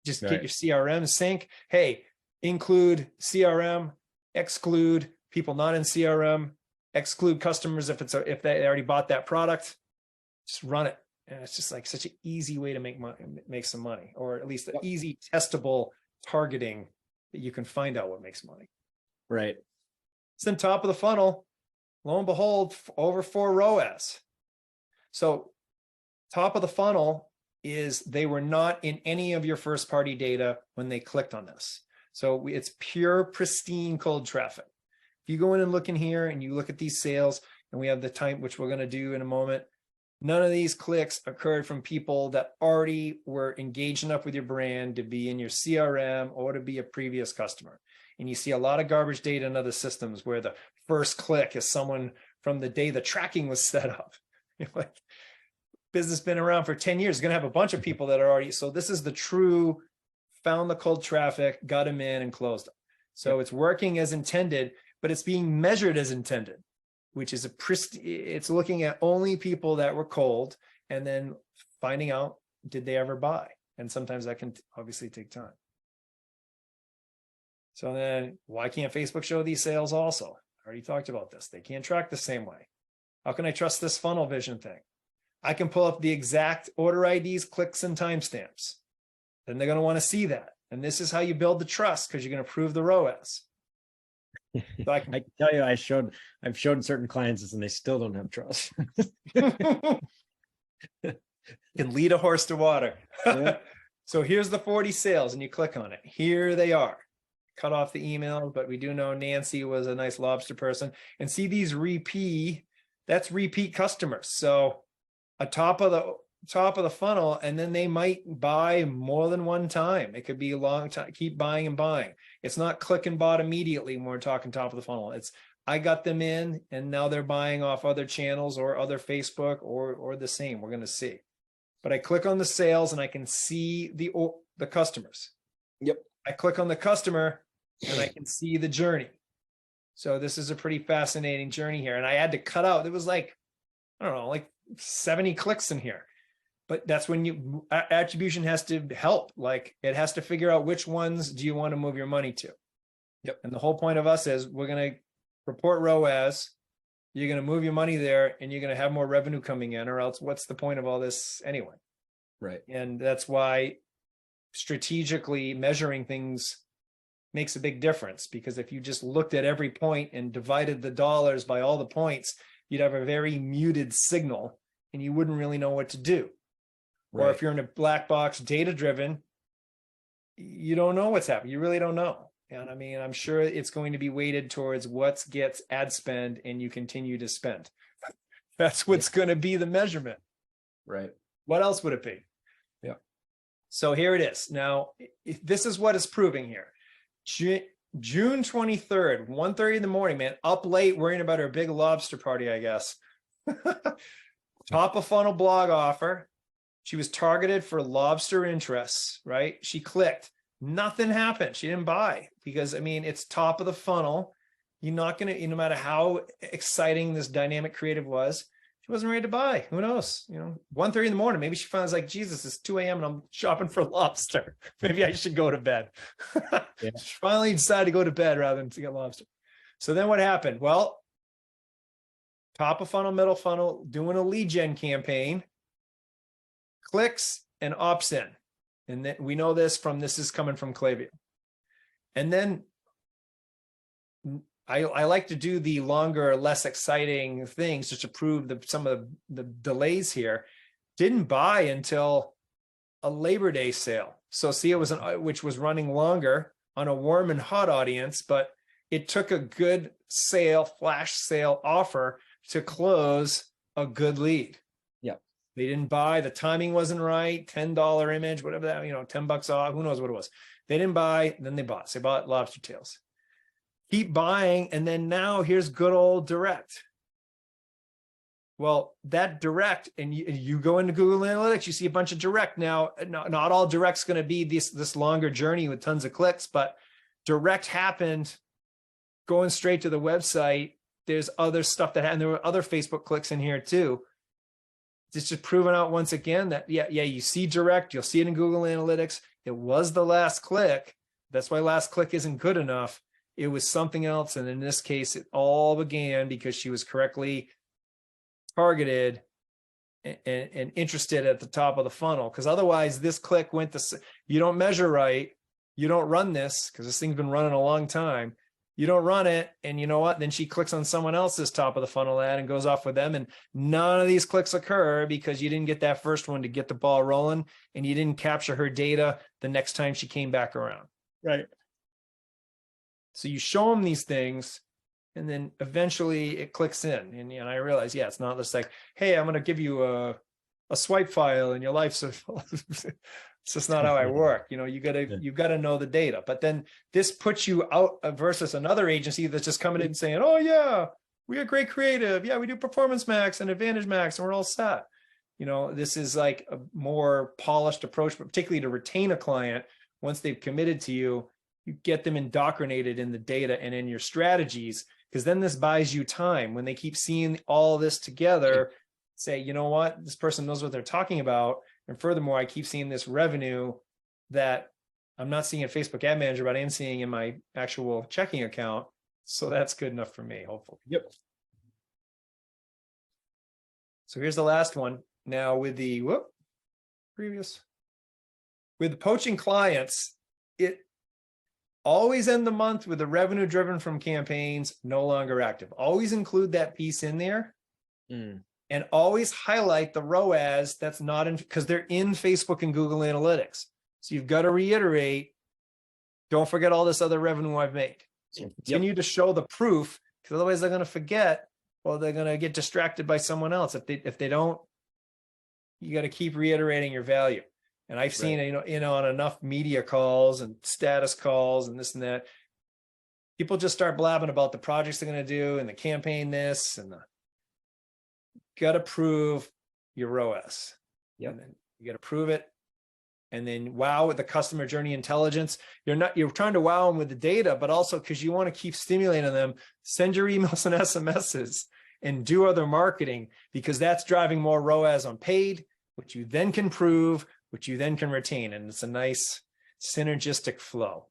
S2: just get your CRM sync. Hey, include CRM, exclude people not in CRM, exclude customers if they already bought that product, just run it. And it's just like such an easy way to make some money, or at least an easy testable targeting that you can find out what makes money.
S1: Right.
S2: It's in top of the funnel, lo and behold, over 4 ROAS. So top of the funnel is they were not in any of your first party data when they clicked on this. So it's pure pristine cold traffic. If you go in and look in here and you look at these sales, and we have the time, which we're going to do in a moment, none of these clicks occurred from people that already were engaged enough with your brand to be in your CRM or to be a previous customer. And you see a lot of garbage data in other systems where the first click is someone from the day the tracking was set up. Like, business been around for 10 years, going to have a bunch of people that are already, so this is the true found the cold traffic, got them in and closed them. So it's working as intended, but it's being measured as intended, which is it's looking at only people that were cold and then finding out, did they ever buy? And sometimes that can obviously take time. So then why can't Facebook show these sales also? I already talked about this. They can't track the same way. How can I trust this funnel vision thing? I can pull up the exact order IDs, clicks, and timestamps. then they're going to want to see that. And this is how you build the trust, because you're going to prove the ROAS. So
S1: I can tell you, I've showed certain clients this and they still don't have trust.
S2: can lead a horse to water.
S1: Yeah.
S2: So here's the 40 sales, and you click on it. Here they are. Cut off the email, but we do know Nancy was a nice lobster person. And see these that's repeat customers. So a top of the funnel, and then they might buy more than one time. It could be a long time, keep buying and buying. It's not click and bought immediately when we're talking top of the funnel. It's I got them in and now they're buying off other channels or other Facebook or the same. We're going to see. But I click on the sales and I can see the customers.
S1: Yep.
S2: I click on the customer and I can see the journey. So this is a pretty fascinating journey here. And I had to cut out, it was like, I don't know, like 70 clicks in here. But that's when attribution has to help. Like it has to figure out which ones do you want to move your money to.
S1: Yep.
S2: And the whole point of us is we're going to report ROAS. You're going to move your money there and you're going to have more revenue coming in, or else what's the point of all this anyway?
S1: Right.
S2: And that's why strategically measuring things makes a big difference, because if you just looked at every point and divided the dollars by all the points, you'd have a very muted signal and you wouldn't really know what to do. Right. Or if you're in a black box data driven, you don't know what's happening. You really don't know. And I mean, I'm sure it's going to be weighted towards what gets ad spend and you continue to spend. That's what's going to be the measurement.
S1: Right.
S2: What else would it be?
S1: Yeah.
S2: So here it is. Now, this is what it's proving here. June 23rd, 1:30 in the morning, man, up late worrying about her big lobster party, I guess. Top of funnel blog offer. She was targeted for lobster interests, right? She clicked. Nothing happened. She didn't buy because, I mean, it's top of the funnel. You're not going to, no matter how exciting this dynamic creative was, she wasn't ready to buy. Who knows? 1:30 in the morning, maybe she finds like, Jesus, it's 2 a.m. and I'm shopping for lobster. Maybe I should go to bed. Yeah. She finally decided to go to bed rather than to get lobster. So then what happened? Well, top of funnel, middle funnel, doing a lead gen campaign, clicks and opts in. And then we know this is coming from Klaviyo. And then I like to do the longer, less exciting things just to prove some of the delays here. Didn't buy until a Labor Day sale. So see, it was which was running longer on a warm and hot audience, but it took a good sale, flash sale offer to close a good lead. They didn't buy, the timing wasn't right, $10 image, whatever that, $10 off, who knows what it was. They didn't buy, then they bought. So they bought lobster tails. Keep buying, and then now here's good old direct. Well, that direct, and you go into Google Analytics, you see a bunch of direct. Now, not all direct's going to be this longer journey with tons of clicks, but direct happened going straight to the website. There's other stuff that happened. There were other Facebook clicks in here too. It's just proven out once again that, yeah, you see direct, you'll see it in Google Analytics. It was the last click. That's why last click isn't good enough. It was something else. And in this case, it all began because she was correctly targeted and interested at the top of the funnel. Because otherwise this click went to, you don't measure right. You don't run this because this thing's been running a long time. You don't run it, and you know what? Then she clicks on someone else's top of the funnel ad and goes off with them, and none of these clicks occur because you didn't get that first one to get the ball rolling, and you didn't capture her data the next time she came back around.
S1: Right.
S2: So you show them these things, and then eventually it clicks in, and I realize, yeah, it's not just like, hey, I'm going to give you a swipe file, and your life's it's just not how I work. You've got to know the data. But then this puts you out versus another agency that's just coming in and saying, oh yeah, we are great creative. Yeah, we do Performance Max and Advantage Max and we're all set. This is like a more polished approach, but particularly to retain a client. Once they've committed to you, you get them indoctrinated in the data and in your strategies, because then this buys you time. When they keep seeing all this together, say, you know what, this person knows what they're talking about. And furthermore, I keep seeing this revenue that I'm not seeing in Facebook Ad Manager, but I am seeing in my actual checking account. So that's good enough for me, hopefully.
S1: Yep.
S2: So here's the last one. Now with the previous. with poaching clients, it always end the month with the revenue driven from campaigns no longer active. Always include that piece in there. And always highlight the ROAS that's not in, because they're in Facebook and Google Analytics. So you've got to reiterate, don't forget all this other revenue I've made. So continue to show the proof, because otherwise they're going to forget, or they're going to get distracted by someone else. If they don't, you got to keep reiterating your value. And I've seen, on enough media calls and status calls and this and that, people just start blabbing about the projects they're going to do and the campaign this and the, got to prove your ROAS. And then you got to prove it. And then wow with the customer journey intelligence. You're trying to wow them with the data, but also because you want to keep stimulating them, send your emails and SMSs and do other marketing, because that's driving more ROAS on paid, which you then can prove, which you then can retain. And it's a nice synergistic flow.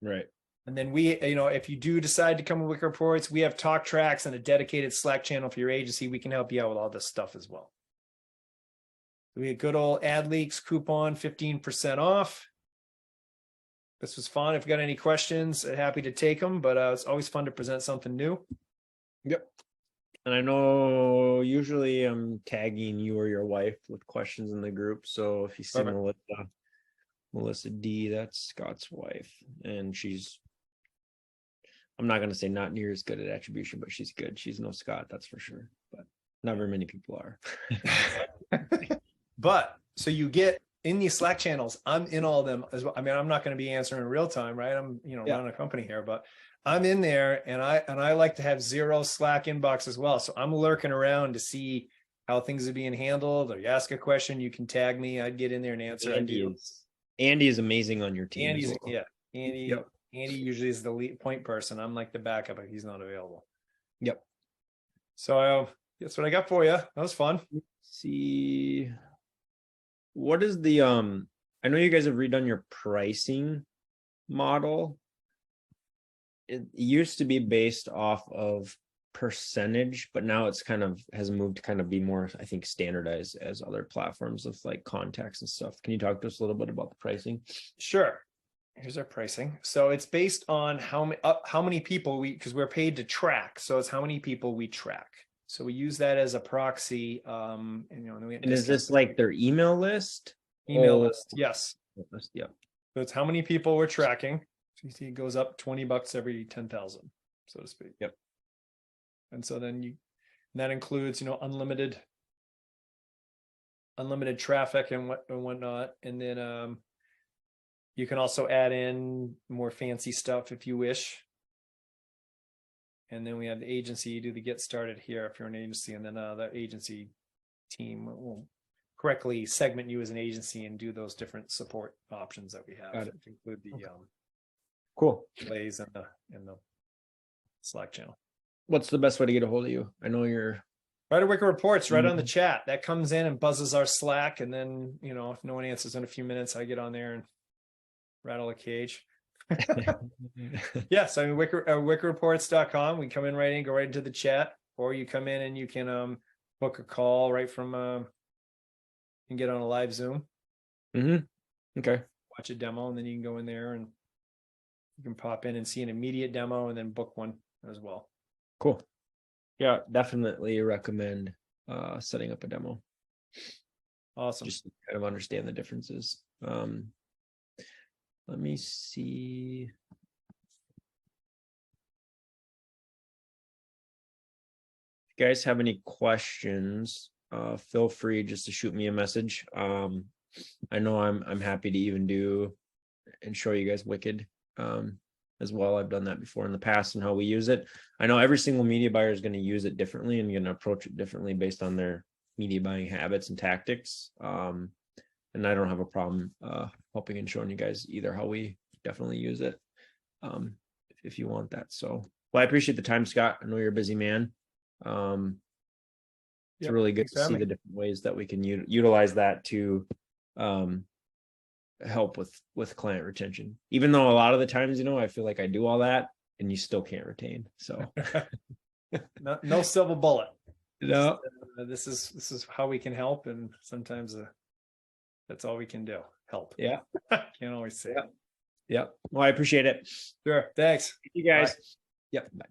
S1: Right.
S2: And then we, if you do decide to come with Wicked Reports, we have talk tracks and a dedicated Slack channel for your agency. We can help you out with all this stuff as well. We had good old ad leaks coupon, 15% off. This was fun. If you got any questions, happy to take them, but it's always fun to present something new.
S1: Yep. And I know usually I'm tagging you or your wife with questions in the group. So if you see Melissa D, that's Scott's wife. And I'm not going to say not near as good at attribution, but she's good. She's no Scott, that's for sure. But not very many people are.
S2: But so you get in these Slack channels, I'm in all of them as well. I mean, I'm not going to be answering in real time, right? I'm, running a company here, but I'm in there, and I like to have zero Slack inbox as well. So I'm lurking around to see how things are being handled, or you ask a question, you can tag me. I'd get in there and answer.
S1: Andy is amazing on your team.
S2: Andy usually is the lead point person. I'm like the backup if he's not available.
S1: Yep.
S2: So that's what I got for you. That was fun.
S1: Let's see. What is the I know you guys have redone your pricing model. It used to be based off of percentage, but now it's has moved to kind of be more, I think, standardized as other platforms with like contacts and stuff. Can you talk to us a little bit about the pricing?
S2: Sure. Here's our pricing. So it's based on how many people because we're paid to track. So it's how many people we track. So we use that as a proxy. And
S1: is this like their email list?
S2: Email list, yes.
S1: Yeah.
S2: So it's how many people we're tracking. So you see it goes up $20 every 10,000, so to speak.
S1: Yep.
S2: And so then that includes, unlimited traffic and whatnot. And then you can also add in more fancy stuff if you wish. And then we have the agency. You do the get started here if you're an agency, and then the agency team will correctly segment you as an agency and do those different support options that we have to include the
S1: cool
S2: plays in the Slack channel.
S1: What's the best way to get a hold of you? I know you're
S2: right at Wicked Reports, right on the chat. That comes in and buzzes our Slack, and then if no one answers in a few minutes, I get on there and rattle a cage. Yes, I mean wickedreports.com. We come in right in, go right into the chat, or you come in and you can book a call right from and get on a live Zoom.
S1: Okay.
S2: Watch a demo, and then you can go in there and you can pop in and see an immediate demo and then book one as well.
S1: Cool. Yeah, definitely recommend setting up a demo.
S2: Awesome.
S1: Just to kind of understand the differences. Let me see. If you guys have any questions, feel free just to shoot me a message. I know I'm happy to even do and show you guys Wicked as well. I've done that before in the past and how we use it. I know every single media buyer is going to use it differently and going to approach it differently based on their media buying habits and tactics. And I don't have a problem helping and showing you guys either how we definitely use it if you want that. So, well, I appreciate the time, Scott. I know you're a busy man. It's really good to see the different ways that we can utilize that to help with client retention. Even though a lot of the times, I feel like I do all that and you still can't retain. So
S2: no silver bullet.
S1: No,
S2: this is how we can help, and sometimes that's all we can do. help.
S1: Yeah.
S2: Can't always say.
S1: Yeah. Well, I appreciate it.
S2: Sure. Thanks.
S1: Thank you guys.
S2: Yep. Bye.